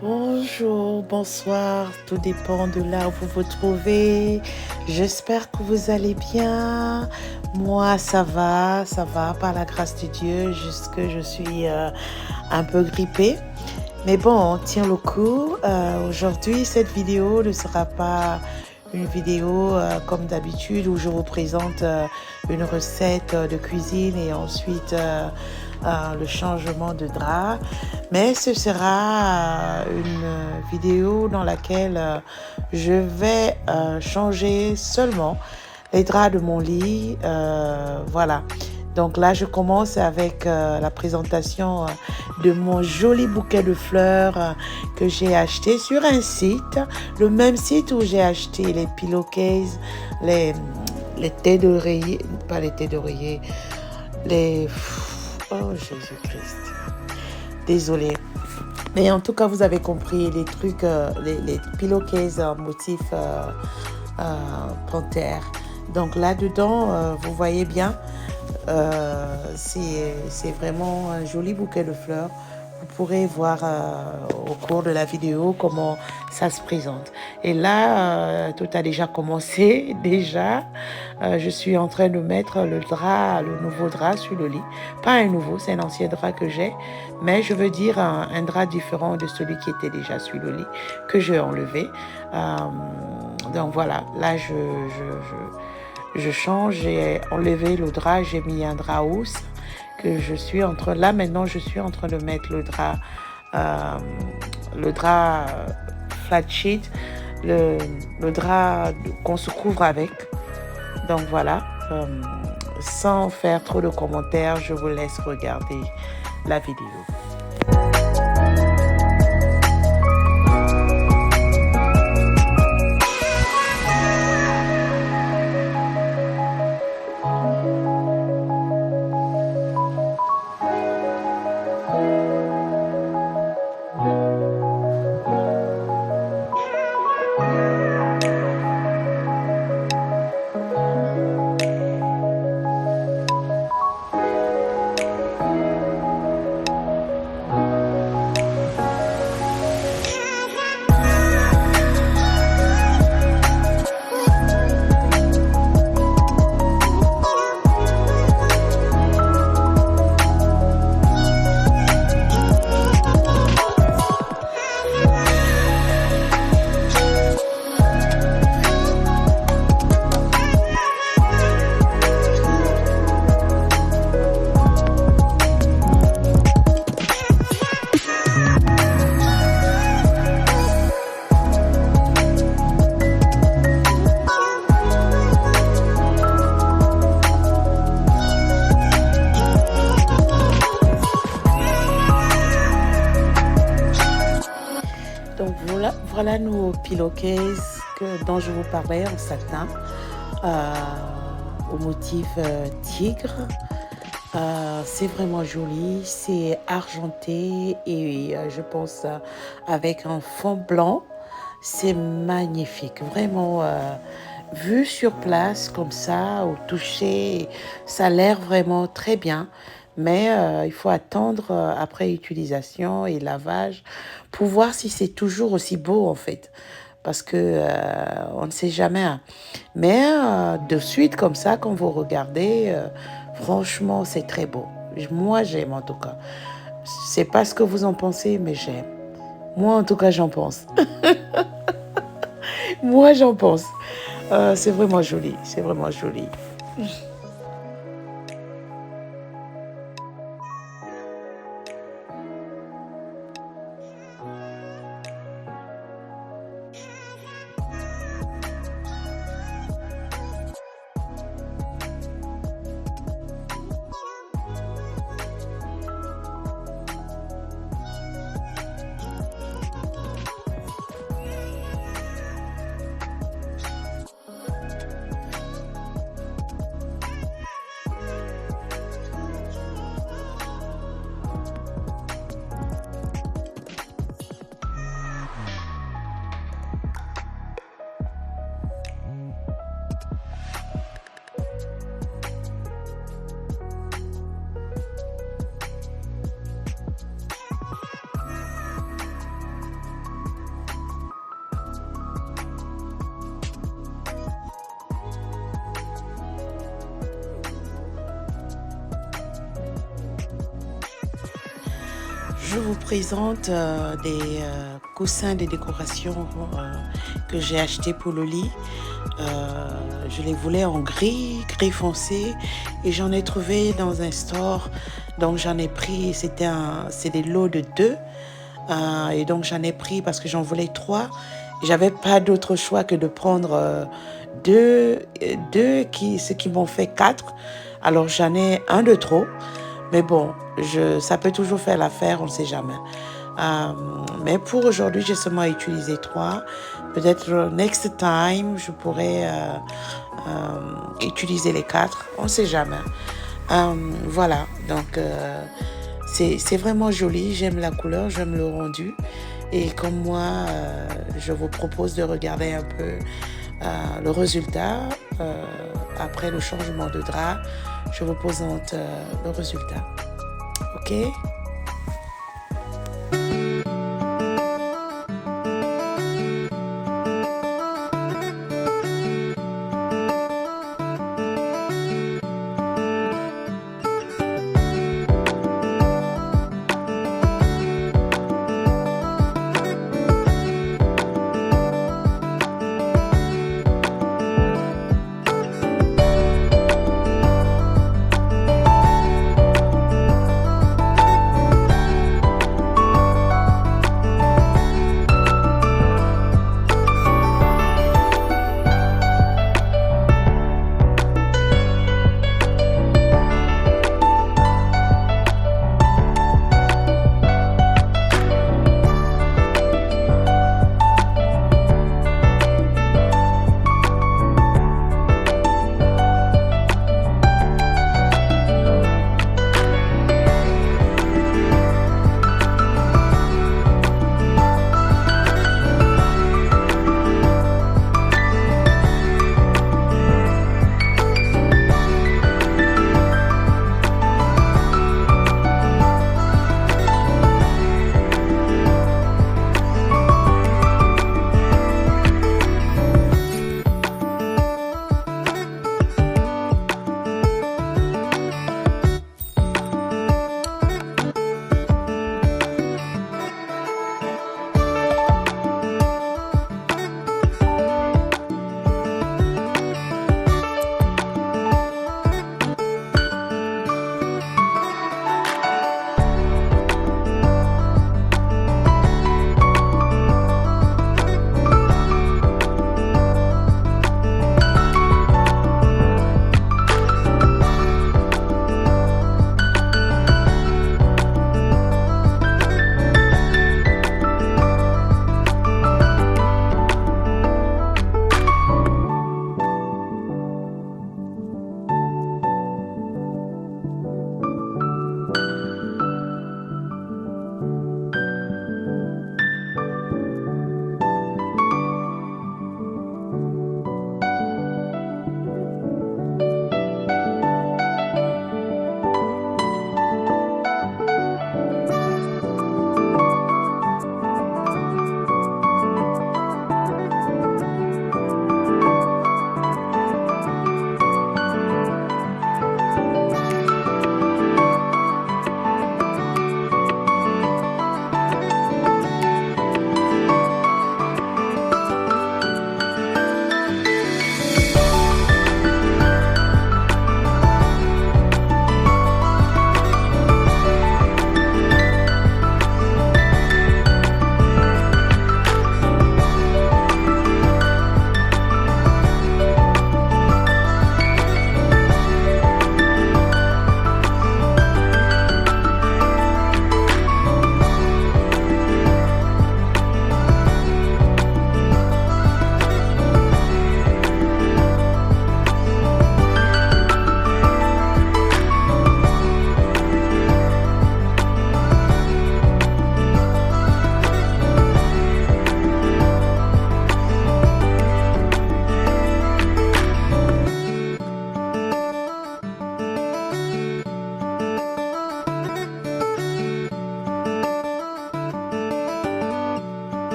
Bonjour, bonsoir, tout dépend de là où vous vous trouvez. J'espère que vous allez bien. Moi, ça va, par la grâce de Dieu, juste que je suis un peu grippée. Mais bon, on tient le coup. Aujourd'hui, cette vidéo ne sera pas une vidéo comme d'habitude où je vous présente une recette de cuisine et ensuite le changement de drap. Mais ce sera une vidéo dans laquelle je vais changer seulement les draps de mon lit. Voilà. Donc là, je commence avec la présentation de mon joli bouquet de fleurs que j'ai acheté sur un site, le même site où j'ai acheté les pillowcases, les têtes d'oreiller, pas les têtes d'oreiller, les... Oh Jésus-Christ, désolée. Mais en tout cas, vous avez compris les trucs, les pillowcases en motif panthère. Donc là-dedans, vous voyez bien, c'est vraiment un joli bouquet de fleurs. Vous pourrez voir au cours de la vidéo comment ça se présente. Et là, tout a déjà commencé. Déjà, je suis en train de mettre le nouveau drap sur le lit. Pas un nouveau, c'est un ancien drap que j'ai. Mais je veux dire un drap différent de celui qui était déjà sur le lit, que j'ai enlevé. Donc voilà, là, je change, j'ai enlevé le drap, j'ai mis un drap housse que je suis en train, là maintenant je suis en train de mettre le drap flat sheet, le drap qu'on se couvre avec. Donc voilà, sans faire trop de commentaires, je vous laisse regarder la vidéo. Donc voilà nos pillowcases dont je vous parlais en satin au motif tigre. C'est vraiment joli, c'est argenté et je pense avec un fond blanc. C'est magnifique, vraiment vu sur place comme ça, au toucher, ça a l'air vraiment très bien. Mais il faut attendre après utilisation et lavage pour voir si c'est toujours aussi beau en fait. Parce que on ne sait jamais. Hein. Mais de suite comme ça, quand vous regardez, franchement, c'est très beau. Moi, j'aime en tout cas. C'est pas ce que vous en pensez, mais j'aime. Moi, en tout cas, j'en pense. Moi, j'en pense. C'est vraiment joli. C'est vraiment joli. je vous présente des coussins de décoration que j'ai achetés pour le lit. Je les voulais en gris foncé et j'en ai trouvé dans un store. Donc j'en ai pris, c'est des lots de 2. Et donc j'en ai pris parce que j'en voulais 3. J'avais pas d'autre choix que de prendre deux, ce qui m'ont fait 4. Alors j'en ai un de trop. Mais bon, ça peut toujours faire l'affaire, on ne sait jamais. Mais pour aujourd'hui, j'ai seulement utilisé 3. Peut-être next time, je pourrais utiliser les 4. On ne sait jamais. Voilà, donc c'est vraiment joli. J'aime la couleur, j'aime le rendu. Et comme moi, je vous propose de regarder un peu le résultat après le changement de drap. Je vous présente le résultat. OK?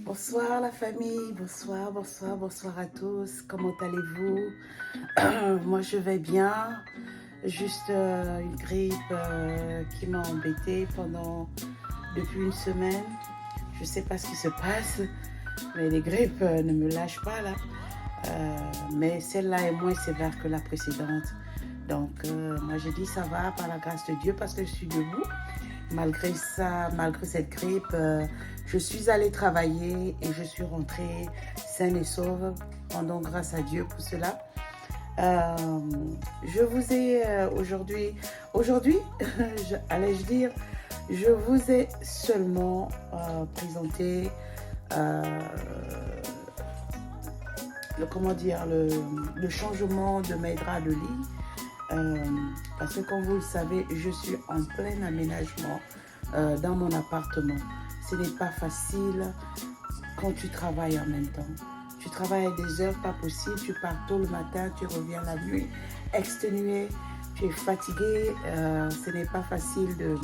Bonsoir la famille, bonsoir, bonsoir, bonsoir à tous. Comment allez-vous? Moi je vais bien. Juste une grippe qui m'a embêtée depuis une semaine. Je ne sais pas ce qui se passe, mais les grippes ne me lâchent pas là. Mais celle-là est moins sévère que la précédente. Donc moi je dis ça va par la grâce de Dieu parce que je suis debout. Malgré ça, malgré cette grippe, je suis allée travailler et je suis rentrée saine et sauve. Rendons grâce à Dieu pour cela. Je vous ai aujourd'hui, allais-je dire, je vous ai seulement présenté le changement de mes draps de lit. Parce que comme vous le savez, je suis en plein aménagement dans mon appartement. Ce n'est pas facile quand tu travailles en même temps. Tu travailles à des heures pas possibles, tu pars tôt le matin, tu reviens la nuit, exténué, tu es fatigué. Ce n'est pas facile de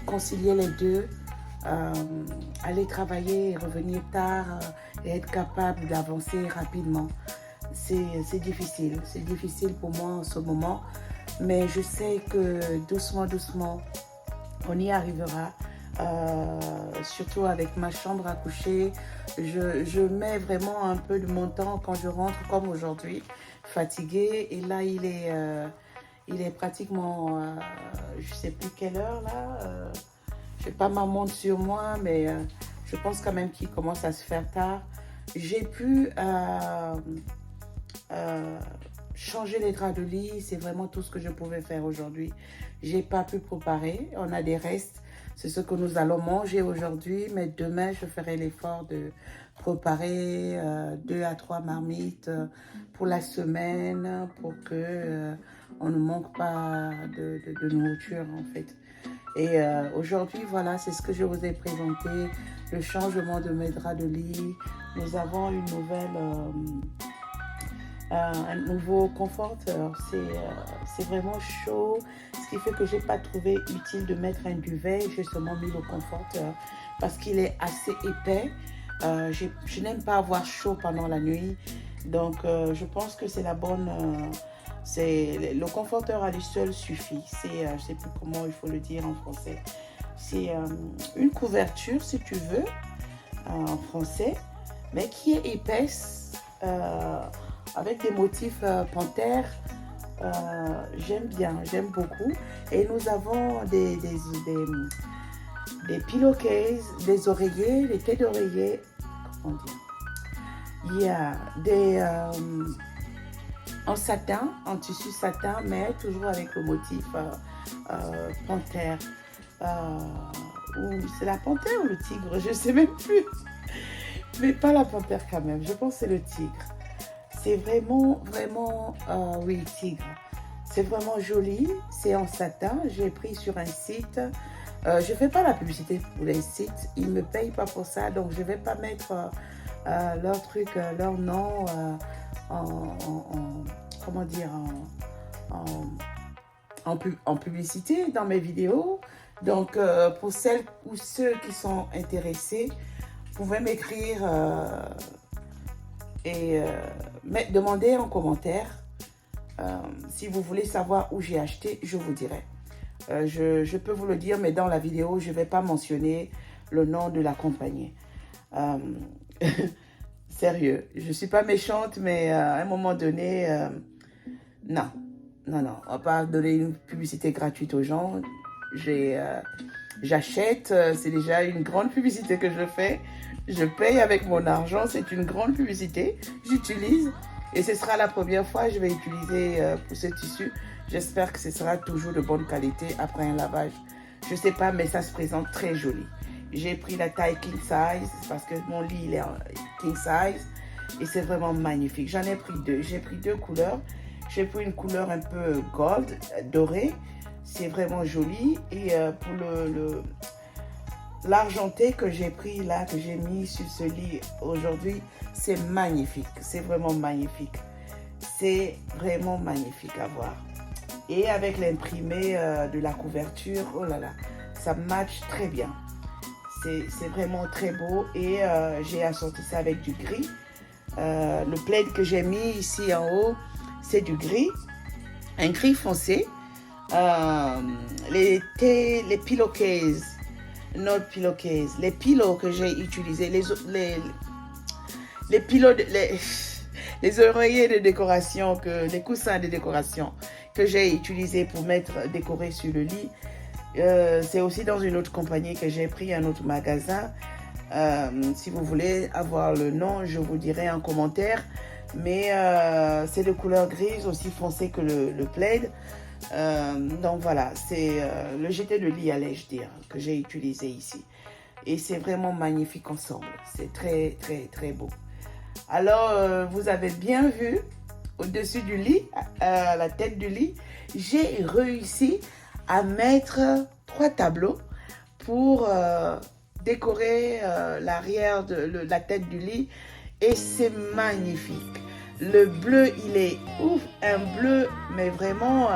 concilier les deux. Aller travailler et revenir tard et être capable d'avancer rapidement. C'est difficile pour moi en ce moment, mais je sais que doucement, on y arrivera. Surtout avec ma chambre à coucher, je mets vraiment un peu de mon temps quand je rentre, comme aujourd'hui, fatiguée. Et là, il est pratiquement, je ne sais plus quelle heure là. Je n'ai pas ma montre sur moi, mais je pense quand même qu'il commence à se faire tard. J'ai pu changer les draps de lit, c'est vraiment tout ce que je pouvais faire aujourd'hui. J'ai pas pu préparer, on a des restes, c'est ce que nous allons manger aujourd'hui, mais demain je ferai l'effort de préparer 2 à 3 marmites pour la semaine, pour que on ne manque pas de nourriture en fait. Et aujourd'hui, voilà, c'est ce que je vous ai présenté, le changement de mes draps de lit. Nous avons une un nouveau conforteur. C'est vraiment chaud, ce qui fait que je n'ai pas trouvé utile de mettre un duvet. J'ai seulement mis le conforteur parce qu'il est assez épais. Je n'aime pas avoir chaud pendant la nuit. Donc, je pense que c'est la bonne... le conforteur à lui seul suffit. Je ne sais plus comment il faut le dire en français. C'est une couverture, si tu veux, en français, mais qui est épaisse, avec des motifs panthères. J'aime bien, j'aime beaucoup. Et nous avons des pillowcases, des oreillers, des têtes d'oreiller. Comment dire? Il y a des... en satin, en tissu satin, mais toujours avec le motif panthère. C'est la panthère ou le tigre? Je ne sais même plus. Mais pas la panthère quand même. Je pense que c'est le tigre. C'est vraiment, oui, tigre. C'est vraiment joli. C'est en satin. J'ai pris sur un site. Je ne fais pas la publicité pour les sites. Ils ne me payent pas pour ça. Donc, je ne vais pas mettre leur truc, leur nom comment dire, en publicité dans mes vidéos. Donc, pour celles ou ceux qui sont intéressés, vous pouvez m'écrire et demander en commentaire. Si vous voulez savoir où j'ai acheté, je vous dirai. Je peux vous le dire, mais dans la vidéo, je ne vais pas mentionner le nom de la compagnie. Sérieux, je ne suis pas méchante, mais à un moment donné, non, on ne va pas donner une publicité gratuite aux gens. J'achète, c'est déjà une grande publicité que je fais. Je paye avec mon argent, c'est une grande publicité. J'utilise et ce sera la première fois que je vais utiliser pour ce tissu. J'espère que ce sera toujours de bonne qualité après un lavage. Je ne sais pas, mais ça se présente très joli. J'ai pris la taille king size parce que mon lit il est en king size et c'est vraiment magnifique. J'en ai pris 2. J'ai pris 2 couleurs. J'ai pris une couleur un peu gold, dorée. C'est vraiment joli. Et pour l'argenté que j'ai pris là, que j'ai mis sur ce lit aujourd'hui, c'est magnifique. C'est vraiment magnifique. C'est vraiment magnifique à voir. Et avec l'imprimé de la couverture, oh là là, ça match très bien. c'est vraiment très beau et j'ai assorti ça avec du gris. Le plaid que j'ai mis ici en haut, c'est du gris, un gris foncé. Les pillowcases, not pillowcases, les pillows que j'ai utilisés, les pillows, les oreillers de décoration, les coussins de décoration que j'ai utilisés pour décorer sur le lit. C'est aussi dans une autre compagnie que j'ai pris, un autre magasin. Si vous voulez avoir le nom, je vous dirai en commentaire. Mais c'est de couleur grise, aussi foncée que le plaid. Donc voilà, c'est le jeté de lit, allais-je dire, que j'ai utilisé ici. Et c'est vraiment magnifique ensemble. C'est très, très, très beau. Alors, vous avez bien vu, au-dessus du lit, à la tête du lit, j'ai réussi à mettre 3 tableaux pour décorer l'arrière de la tête du lit. Et c'est magnifique. Le bleu, il est ouf, un bleu, mais vraiment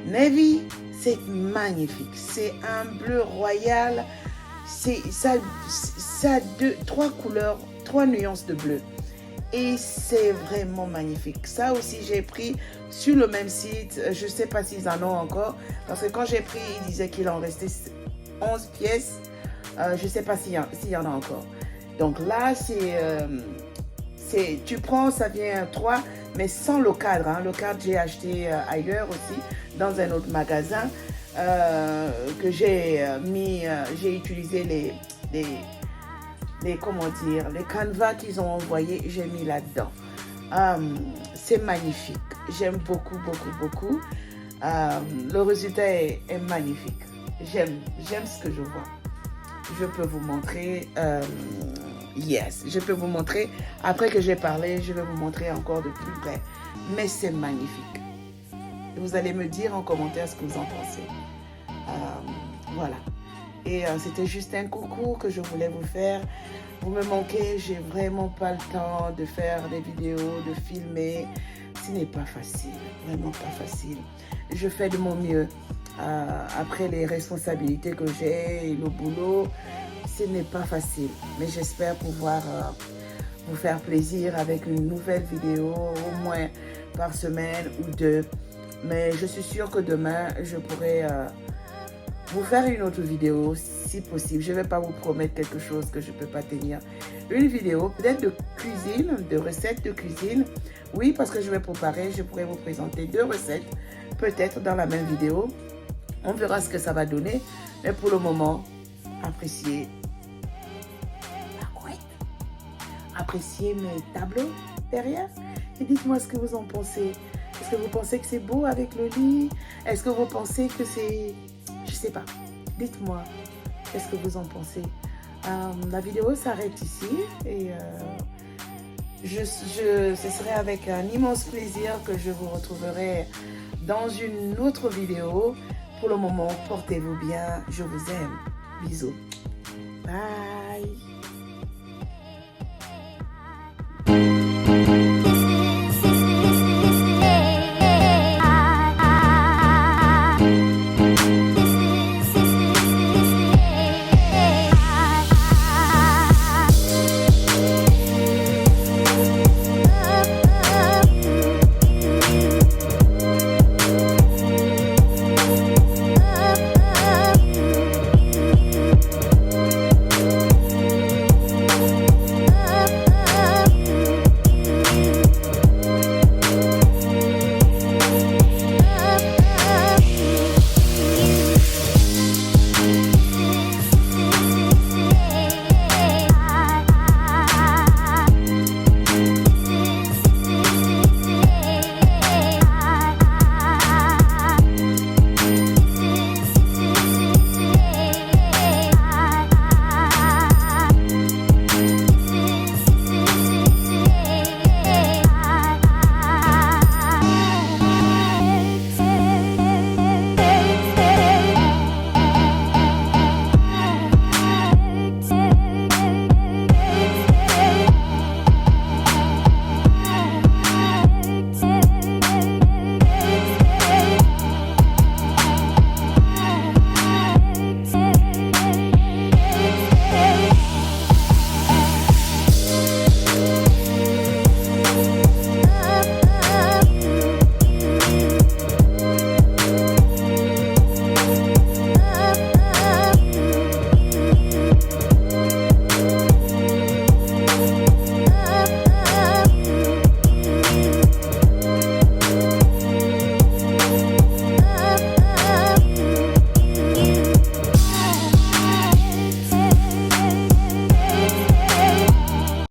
navy, c'est magnifique. C'est un bleu royal. Ça a 3 couleurs, 3 nuances de bleu. Et c'est vraiment magnifique. Ça aussi, j'ai pris sur le même site. Je ne sais pas s'ils en ont encore. Parce que quand j'ai pris, ils disaient qu'il en restait 11 pièces. Je ne sais pas s'il y en a encore. Donc là, tu prends, ça vient 3, mais sans le cadre. Hein. Le cadre, j'ai acheté ailleurs aussi, dans un autre magasin, que j'ai j'ai utilisé comment dire, les canevas qu'ils ont envoyés, j'ai mis là-dedans. C'est magnifique. J'aime beaucoup, beaucoup, beaucoup. Le résultat est magnifique. J'aime ce que je vois. Je peux vous montrer. Je peux vous montrer. Après que j'ai parlé, je vais vous montrer encore de plus près. Mais c'est magnifique. Vous allez me dire en commentaire ce que vous en pensez. Voilà. Et c'était juste un coucou que je voulais vous faire. Vous me manquez, j'ai vraiment pas le temps de faire des vidéos, de filmer. Ce n'est pas facile, vraiment pas facile. Je fais de mon mieux. Après les responsabilités que j'ai et le boulot, ce n'est pas facile. Mais j'espère pouvoir vous faire plaisir avec une nouvelle vidéo, au moins par semaine ou 2. Mais je suis sûre que demain, je pourrai vous faire une autre vidéo si possible. Je ne vais pas vous promettre quelque chose que je ne peux pas tenir. Une vidéo peut-être de cuisine, de recettes de cuisine. Oui, parce que je vais préparer, je pourrais vous présenter 2 recettes, peut-être dans la même vidéo. On verra ce que ça va donner. Mais pour le moment, appréciez la couette. Appréciez mes tableaux derrière. Et dites-moi ce que vous en pensez. Est-ce que vous pensez que c'est beau avec le lit? Est-ce que vous pensez que c'est... Je sais pas. Dites-moi, qu'est-ce que vous en pensez? La vidéo s'arrête ici et ce serait avec un immense plaisir que je vous retrouverai dans une autre vidéo. Pour le moment, portez-vous bien. Je vous aime. Bisous. Bye.